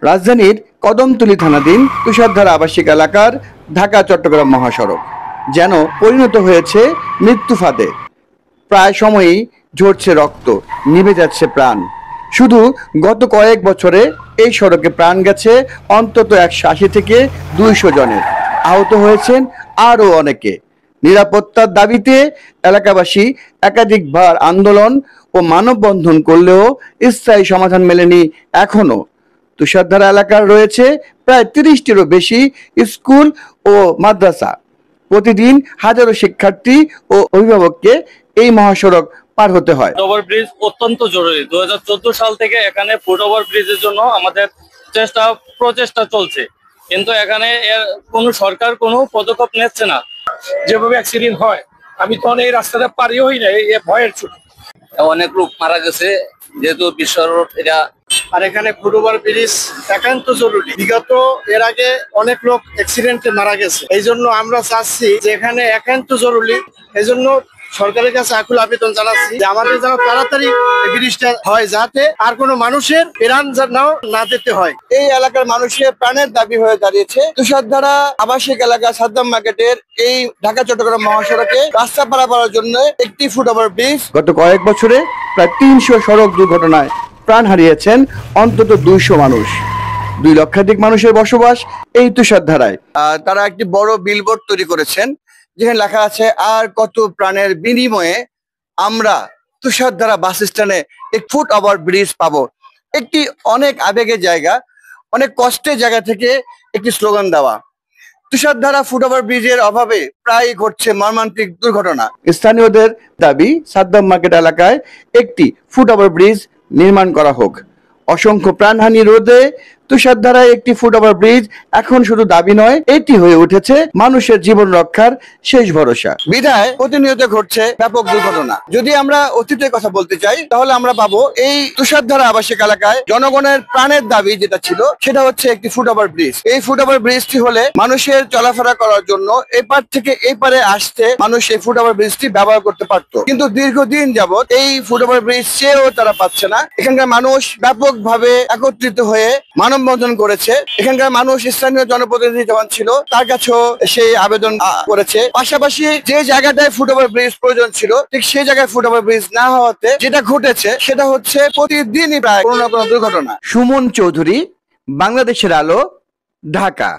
রাজধানীর কদমতলী থানাধীন তুষারধারা আবাসিক এলাকার ঢাকা চট্টগ্রাম মহাসড়ক যেন পরিণত হয়েছে মৃত্যু ফাঁদে। প্রায় সময়ই ঝরছে রক্ত, নিভে যাচ্ছে প্রাণ। শুধু গত কয়েক বছরে এই সড়কে প্রাণ গেছে অন্তত 180 থেকে 200 জনের, আহত হয়েছেন আরও অনেকে। নিরাপত্তার দাবিতে এলাকাবাসী একাধিকবার আন্দোলন ও মানববন্ধন করলেও স্থায়ী সমাধান মেলেনি এখনো। তুষারধারা এলাকার রয়েছে প্রায় 30টিরও বেশি স্কুল ও মাদ্রাসা। প্রতিদিন হাজারো শিক্ষার্থী ও অভিভাবককে এই মহাসড়ক পার হতে হয়। ফুট ওভার ব্রিজ অত্যন্ত জরুরি। 2014 সাল থেকে এখানে ফুট ওভার ব্রিজের জন্য আমাদের প্রচেষ্টা চলছে, কিন্তু এখানে কোনো সরকার কোনো পদক্ষেপ নিচ্ছে না। যেভাবে অ্যাক্সিডেন্ট হয়, আমি তো এই রাস্তাটা পারি হই না, এই ভয়ের ছুটি। অনেক লোক মারা গেছে যেহেতু বিশ্ব রোড এটা। আর এখানে ফুট ওভার ব্রিজ একান্ত জরুরি। বিগত এর আগে অনেক লোক অ্যাক্সিডেন্টে মারা গেছে, এই জন্য আমরা চাচ্ছি যে এখানে একান্ত জরুরি। এই জন্য সরকারের কাছে আকুল আবেদন জানাচ্ছি যে আমাদের যেন তাড়াতাড়ি এই ব্রিজটা হয়, যাতে আর কোনো মানুষের প্রাণ না যেতে হয়। এই এলাকার মানুষের প্রাণের দাবি হয়ে দাঁড়িয়েছে তুষারধারা আবাসিক এলাকা সাদ্দাম মার্কেটের এই ঢাকা চট্টগ্রাম মহাসড়কে রাস্তা পারাপারের জন্য একটি ফুট ওভার ব্রিজ। গত কয়েক বছরে প্রায় 300 সড়ক দুর্ঘটনায় প্রাণ হারিয়েছেন অন্তত 200 মানুষ। 2 লক্ষাধিক মানুষের বসবাস এই তুষারধারায়। তারা একটি বড় বিলবোর্ড তৈরি করেছেন যেখানে লেখা আছে, আর কত প্রাণের বিনিময়ে আমরা তুষারধারা বাস স্ট্যান্ডে এক ফুট ওভার ব্রিজ পাবো। একটি অনেক আবেগের জায়গা, অনেক কষ্টের জায়গা থেকে একটি স্লোগান দেওয়া। তুষারধারা ফুট ওভার ব্রিজের অভাবে প্রায় ঘটছে মর্মান্তিক দুর্ঘটনা। স্থানীয়দের দাবি সাদ্দাম মার্কেট এলাকায় একটি ফুট ওভার ব্রিজ নির্মাণ করা হোক। অসংখ্য প্রাণহানি রোধে তুষারধারায় একটি ফুট ওভার ব্রিজ এখন শুধু দাবি নয়, এটি হয়ে উঠেছে মানুষের জীবন রক্ষার শেষ ভরসা। বিধায় প্রতিনিয়ত ঘটছে ব্যাপক দুর্ঘটনা। যদি আমরা অতীতের কথা বলতে চাই তাহলে আমরা পাবো এই তুষারধারা আবাসিক এলাকায় জনগণের প্রাণের দাবি যেটা ছিল সেটা হচ্ছে একটি ফুট ওভার ব্রিজ। এই ফুট ওভার ব্রিজটি হলে মানুষের চলাফেরা করার জন্য এপার থেকে এই পারে আসতে মানুষ এই ফুট ওভার ব্রিজটি ব্যবহার করতে পারতো, কিন্তু দীর্ঘদিন যাবত এই ফুট ওভার ব্রিজ চেয়েও তারা পাচ্ছে না। এখানকার মানুষ ব্যাপকভাবে একত্রিত হয়ে মানববন্ধন করেছে। এখানকার মানুষ স্থানীয় জনপ্রতিনিধি যখন ছিল তার কাছেও সেই আবেদন করেছে। পাশাপাশি যে জায়গাটায় ফুট ওভার ব্রিজ প্রয়োজন ছিল ঠিক সেই জায়গায় ফুট ওভার ব্রিজ না হওয়াতে যেটা ঘটেছে সেটা হচ্ছে প্রতিদিনই প্রায় কোনো না কোনো দুর্ঘটনা। সুমন চৌধুরী, বাংলাদেশের আলো, ঢাকা।